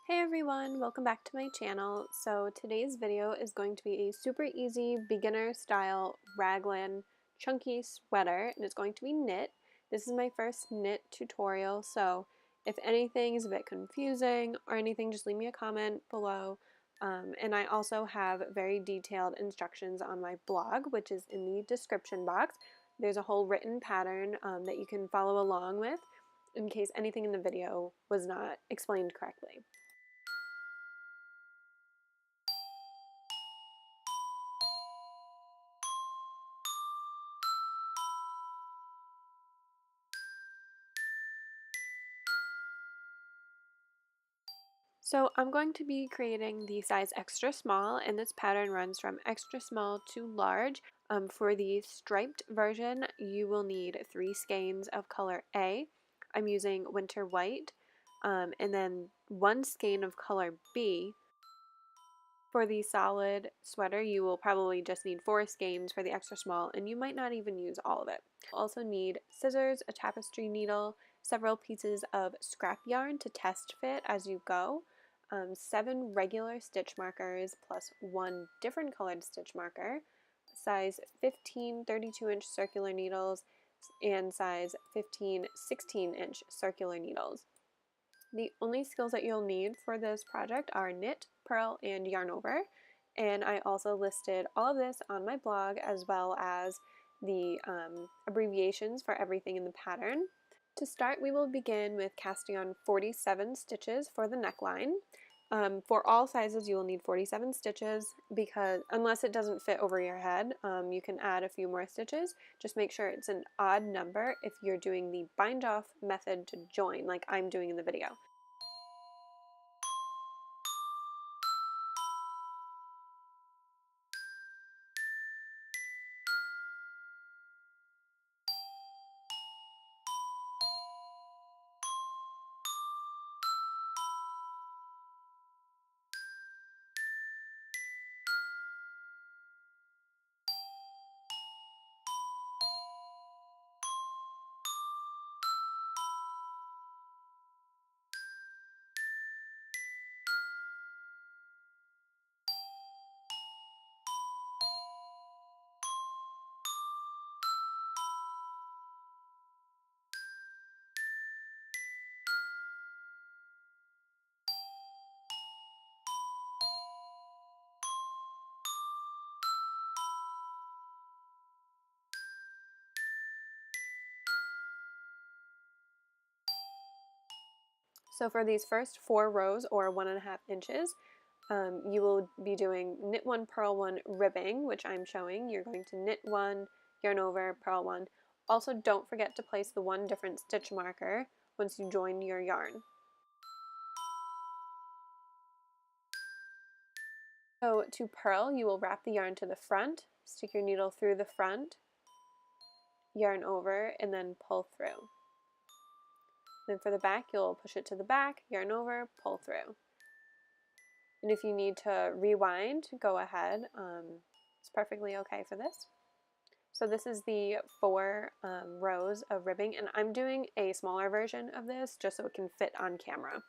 Hey everyone, welcome back to my channel. So today's video is going to be a super easy beginner style raglan chunky sweater, and it's going to be knit. This is my first knit tutorial, so if anything is a bit confusing or anything, just leave me a comment below. And I also have very detailed instructions on my blog, which is in the description box. There's a whole written pattern that you can follow along with in case anything in the video was not explained correctly. So I'm going to be creating the size extra small, and this pattern runs from extra small to large. For the striped version, you will need 3 skeins of color A. I'm using winter white, and then 1 skein of color B. For the solid sweater, you will probably just need 4 skeins for the extra small, and you might not even use all of it. You'll also need scissors, a tapestry needle, several pieces of scrap yarn to test fit as you go, 7 regular stitch markers plus 1 different colored stitch marker, size 15 32-inch circular needles, and size 15 16-inch circular needles. The only skills that you'll need for this project are knit, purl, and yarn over, and I also listed all of this on my blog as well as the abbreviations for everything in the pattern. To start, we will begin with casting on 47 stitches for the neckline. For all sizes, you will need 47 stitches because unless it doesn't fit over your head, you can add a few more stitches. Just make sure it's an odd number if you're doing the bind off method to join like I'm doing in the video. So for these first 4 rows, or 1.5 inches, you will be doing knit 1, purl 1 ribbing, which I'm showing. You're going to knit 1, yarn over, purl 1. Also, don't forget to place the 1 different stitch marker once you join your yarn. So to purl, you will wrap the yarn to the front, stick your needle through the front, yarn over, and then pull through. Then for the back, you'll push it to the back, yarn over, pull through. And if you need to rewind, go ahead. It's perfectly okay for this. So this is the 4 rows of ribbing, and I'm doing a smaller version of this just so it can fit on camera.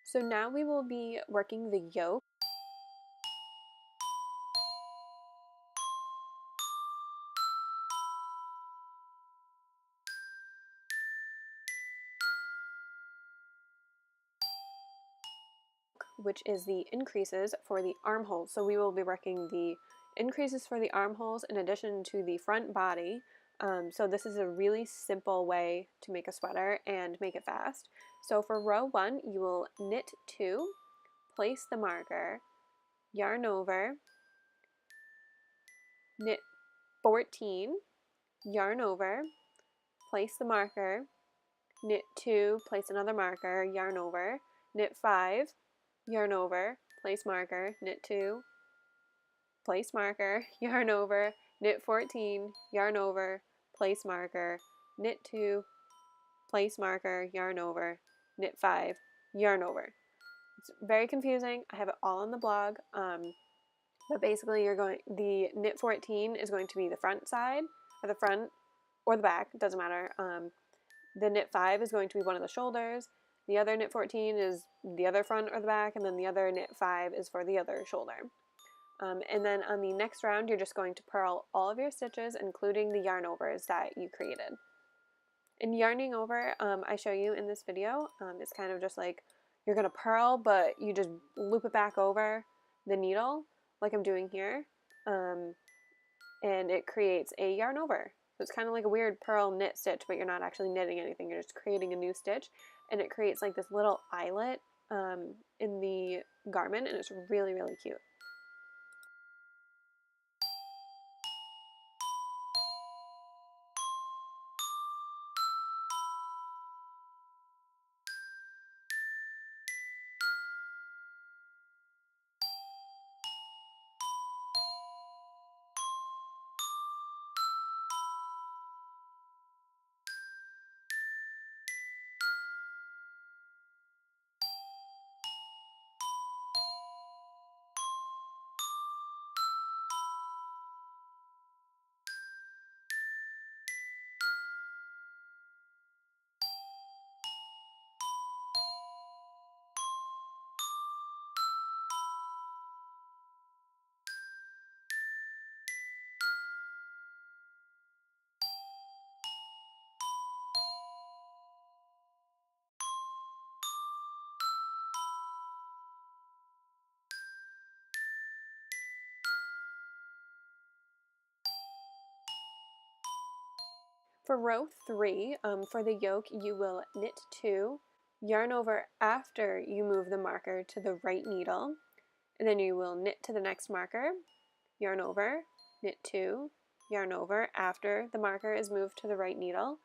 So now we will be working the yoke. Which is the increases for the armholes. So we will be working the increases for the armholes in addition to the front body. So this is a really simple way to make a sweater and make it fast. So for row 1, you will knit 2, place the marker, yarn over, knit 14, yarn over, place the marker, knit 2, place another marker, yarn over, knit 5, yarn over, place marker, knit 2, place marker, yarn over, knit 14, yarn over, place marker, knit 2, place marker, yarn over, knit 5, yarn over. It's very confusing. I have it all on the blog, but basically the knit 14 is going to be the front side, or the front, or the back, it doesn't matter. The knit 5 is going to be one of the shoulders, the other knit 14 is the other front or the back, and then the other knit 5 is for the other shoulder. And then on the next round, you're just going to purl all of your stitches, including the yarn overs that you created. In yarning over, I show you in this video, it's kind of just like you're going to purl, but you just loop it back over the needle, like I'm doing here, and it creates a yarn over. So it's kind of like a weird purl knit stitch, but you're not actually knitting anything, you're just creating a new stitch, and it creates like this little eyelet in the garment, and it's really, really cute. For row 3, for the yoke, you will knit 2, yarn over after you move the marker to the right needle, and then you will knit to the next marker, yarn over, knit 2, yarn over after the marker is moved to the right needle,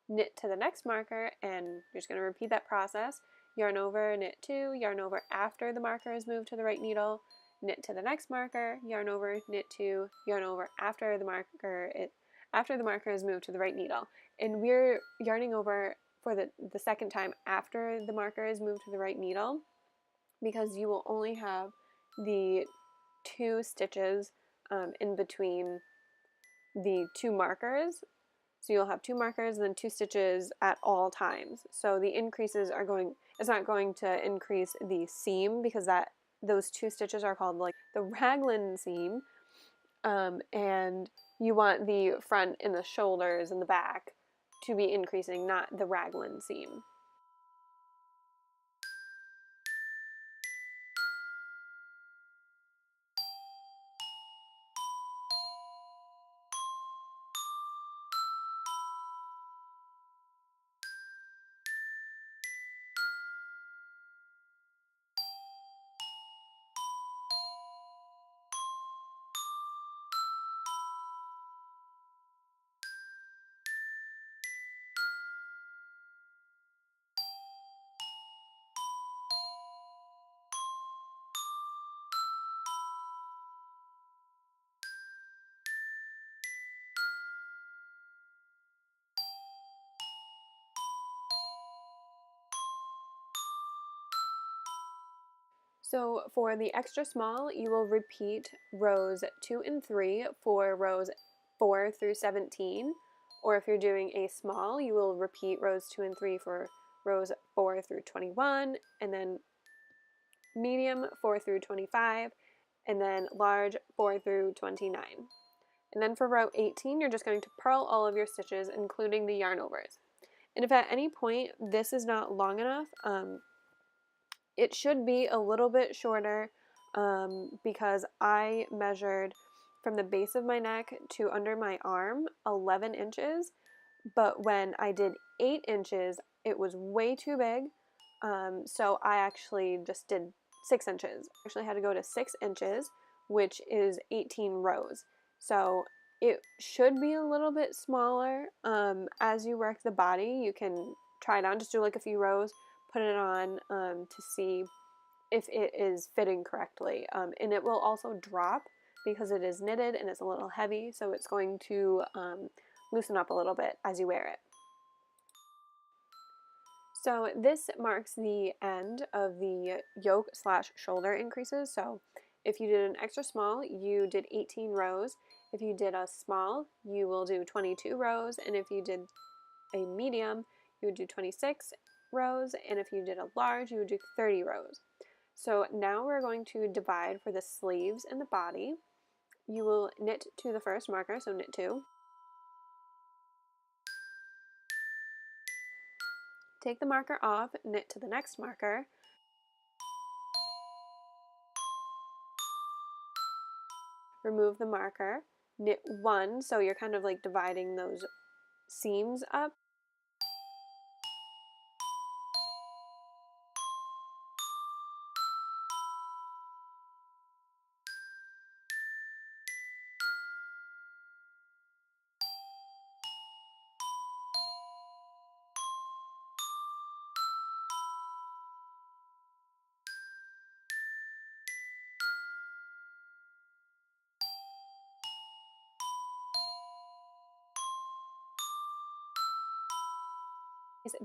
knit to the next marker, and you're just going to repeat that process, yarn over, knit 2, yarn over after the marker is moved to the right needle, knit to the next marker, yarn over, knit 2, yarn over after the marker is moved to the right needle. And we're yarning over for the second time after the marker is moved to the right needle, because you will only have the 2 stitches in between the 2 markers. So you'll have 2 markers and then 2 stitches at all times. So the increases are it's not going to increase the seam, because those 2 stitches are called like the raglan seam, and you want the front and the shoulders and the back to be increasing, not the raglan seam. So for the extra small, you will repeat rows 2 and 3 for rows 4 through 17, or if you're doing a small, you will repeat rows 2 and 3 for rows 4 through 21, and then medium 4 through 25, and then large 4 through 29. And then for row 18, you're just going to purl all of your stitches, including the yarn overs. And if at any point this is not long enough, it should be a little bit shorter, because I measured from the base of my neck to under my arm 11 inches, but when I did 8 inches, it was way too big, so I actually just did 6 inches. I actually had to go to 6 inches, which is 18 rows. So it should be a little bit smaller. As you work the body, you can try it on, just do like a few rows, put it on to see if it is fitting correctly. And it will also drop, because it is knitted and it's a little heavy, so it's going to loosen up a little bit as you wear it. So this marks the end of the yoke / shoulder increases. So if you did an extra small, you did 18 rows. If you did a small, you will do 22 rows. And if you did a medium, you would do 26 rows. And if you did a large, you would do 30 rows. So now we're going to divide for the sleeves and the body. You will knit to the first marker, so knit 2. Take the marker off, knit to the next marker. Remove the marker, knit 1, so you're kind of like dividing those seams up.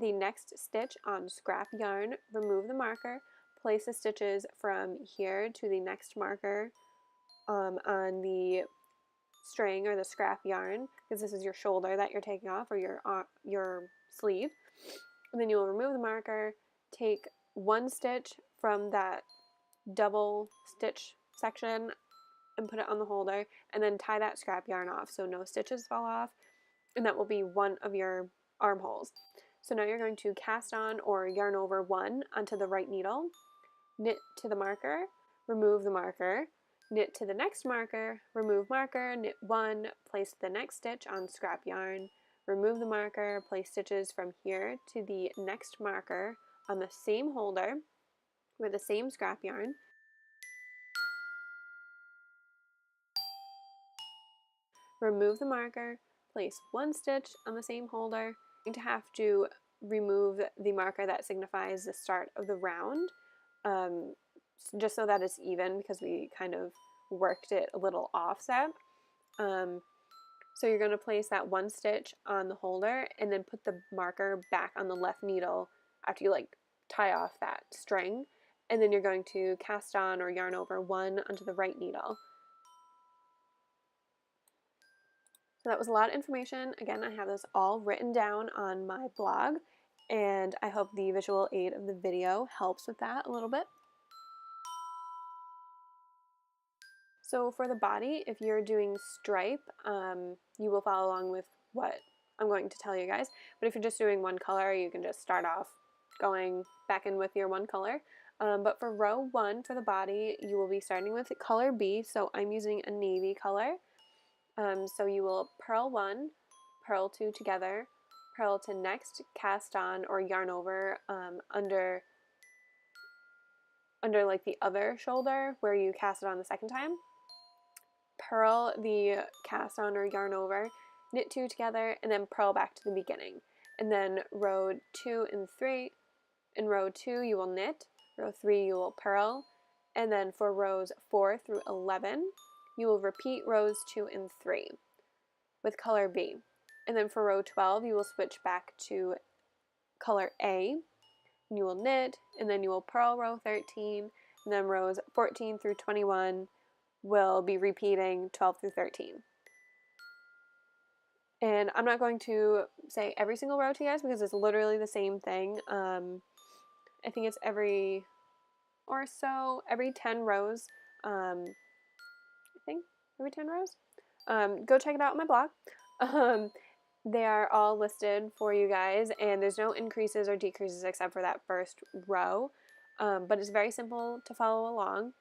The next stitch on scrap yarn, remove the marker, place the stitches from here to the next marker on the string or the scrap yarn, because this is your shoulder that you're taking off, or your sleeve. And then you will remove the marker, take 1 stitch from that double stitch section and put it on the holder, and then tie that scrap yarn off so no stitches fall off, and that will be one of your armholes. So now you're going to cast on or yarn over 1 onto the right needle, knit to the marker, remove the marker, knit to the next marker, remove marker, knit 1, place the next stitch on scrap yarn, remove the marker, place stitches from here to the next marker on the same holder with the same scrap yarn. Remove the marker, place 1 stitch on the same holder. You're going to have to remove the marker that signifies the start of the round, just so that it's even, because we kind of worked it a little offset. So you're going to place that 1 stitch on the holder and then put the marker back on the left needle after you like tie off that string, and then you're going to cast on or yarn over 1 onto the right needle. So that was a lot of information. Again, I have this all written down on my blog, and I hope the visual aid of the video helps with that a little bit. So for the body, if you're doing stripe, you will follow along with what I'm going to tell you guys. But if you're just doing one color, you can just start off going back in with your one color. But for row 1 for the body, you will be starting with color B. So I'm using a navy color. So you will purl 1, purl 2 together, purl to next, cast on or yarn over under like the other shoulder where you cast it on the second time. Purl the cast on or yarn over, knit 2 together, and then purl back to the beginning. And then row 2 and 3, in row 2 you will knit, row 3 you will purl, and then for rows 4 through 11 you will repeat rows 2 and 3 with color B. And then for row 12 you will switch back to color A, and you will knit, and then you will purl row 13, and then rows 14 through 21 will be repeating 12 through 13. And I'm not going to say every single row to you guys because it's literally the same thing. I think it's every 10 rows. I think every 10 rows. Go check it out on my blog. They are all listed for you guys, and there's no increases or decreases except for that first row. But it's very simple to follow along.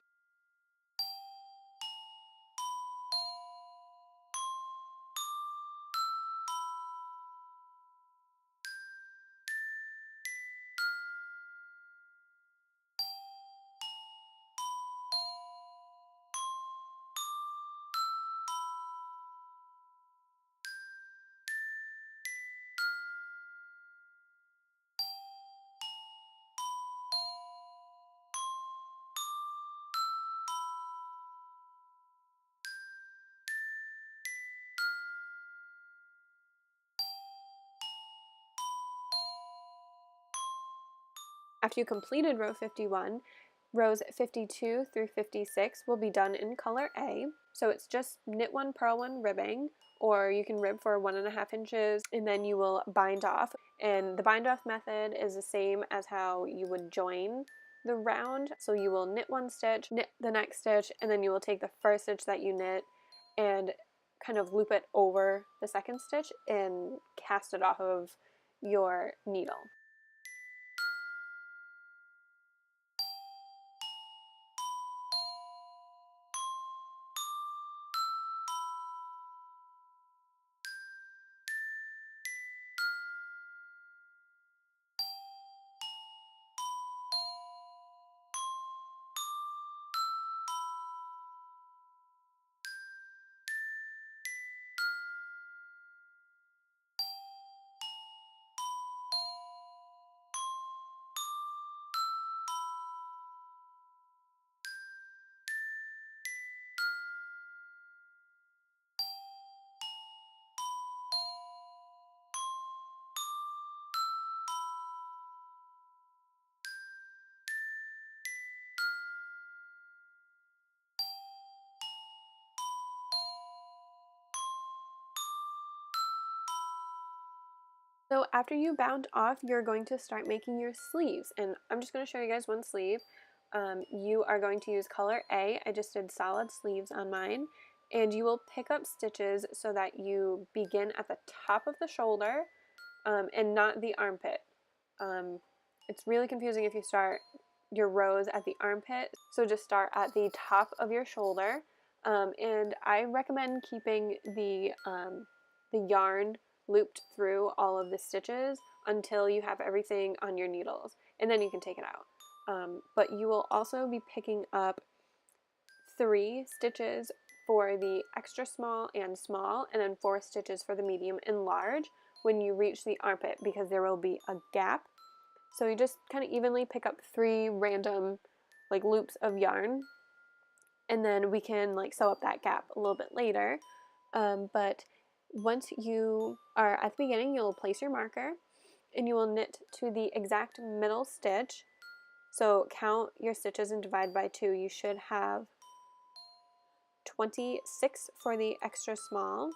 After you completed row 51, rows 52 through 56 will be done in color A. So it's just knit one, purl one, ribbing, or you can rib for 1.5 inches and then you will bind off. And the bind off method is the same as how you would join the round. So you will knit one stitch, knit the next stitch, and then you will take the first stitch that you knit and kind of loop it over the second stitch and cast it off of your needle. So after you bound off, you're going to start making your sleeves, and I'm just going to show you guys one sleeve. You are going to use color A. I just did solid sleeves on mine, and you will pick up stitches so that you begin at the top of the shoulder and not the armpit. It's really confusing if you start your rows at the armpit, so just start at the top of your shoulder, and I recommend keeping the yarn looped through all of the stitches until you have everything on your needles, and then you can take it out. But you will also be picking up 3 stitches for the extra small and small, and then 4 stitches for the medium and large when you reach the armpit, because there will be a gap. So you just kind of evenly pick up 3 random like loops of yarn, and then we can like sew up that gap a little bit later. But once you are at the beginning, you'll place your marker and you will knit to the exact middle stitch. So count your stitches and divide by 2. You should have 26 for the extra small.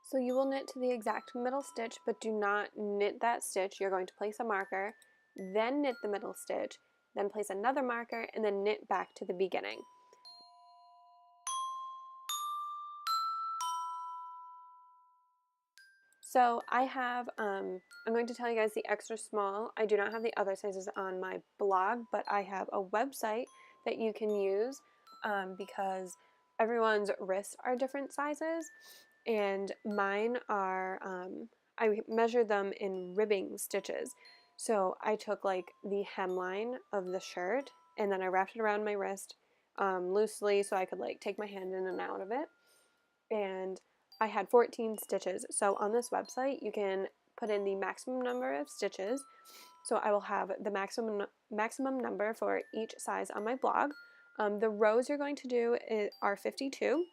So you will knit to the exact middle stitch, but do not knit that stitch. You're going to place a marker, then knit the middle stitch, then place another marker, and then knit back to the beginning. So I have, I'm going to tell you guys the extra small. I do not have the other sizes on my blog, but I have a website that you can use because everyone's wrists are different sizes, and mine are, I measured them in ribbing stitches. So I took like the hemline of the shirt and then I wrapped it around my wrist loosely so I could like take my hand in and out of it. And I had 14 stitches. So on this website, you can put in the maximum number of stitches. So I will have the maximum number for each size on my blog. The rows you're going to do are 52.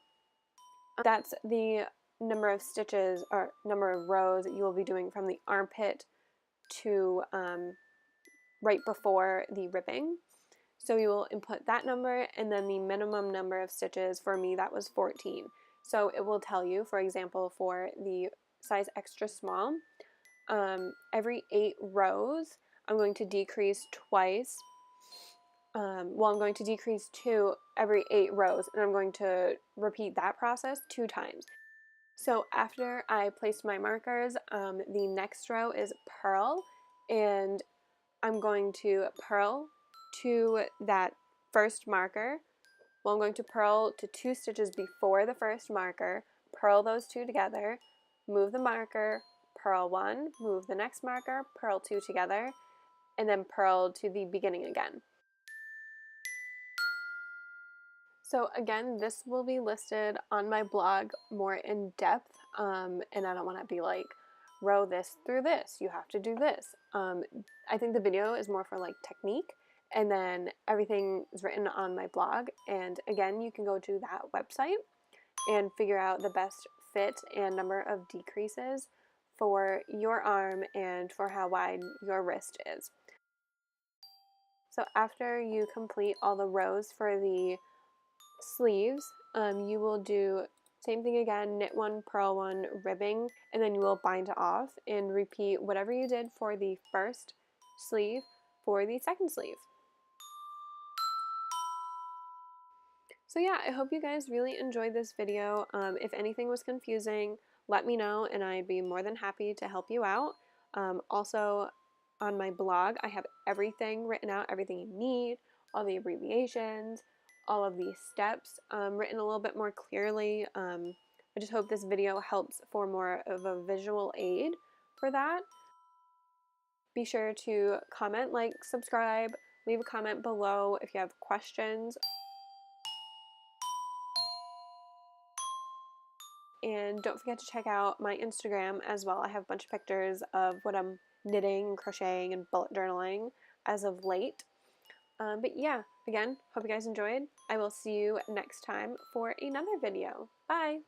That's the number of stitches or number of rows that you will be doing from the armpit to right before the ribbing. So you will input that number and then the minimum number of stitches. For me, that was 14. So it will tell you, for example, for the size extra small, every 8 rows, I'm going to decrease twice. I'm going to decrease 2 every 8 rows, and I'm going to repeat that process 2 times. So after I placed my markers, the next row is purl, and I'm going to purl to that first marker. Well, I'm going to purl to 2 stitches before the first marker, purl those 2 together, move the marker, purl 1, move the next marker, purl 2 together, and then purl to the beginning again. So again, this will be listed on my blog more in depth, and I don't want to be like, row this through this, you have to do this. I think the video is more for like technique, and then everything is written on my blog. And again, you can go to that website and figure out the best fit and number of decreases for your arm and for how wide your wrist is. So after you complete all the rows for the sleeves, you will do same thing again, knit 1, purl 1, ribbing, and then you will bind off and repeat whatever you did for the first sleeve for the second sleeve. So yeah, I hope you guys really enjoyed this video. If anything was confusing, let me know and I'd be more than happy to help you out. Also, on my blog, I have everything written out, everything you need, all the abbreviations, all of the steps written a little bit more clearly. I just hope this video helps for more of a visual aid for that. Be sure to comment, like, subscribe, leave a comment below if you have questions. And don't forget to check out my Instagram as well. I have a bunch of pictures of what I'm knitting, crocheting, and bullet journaling as of late. But yeah, again, hope you guys enjoyed. I will see you next time for another video. Bye!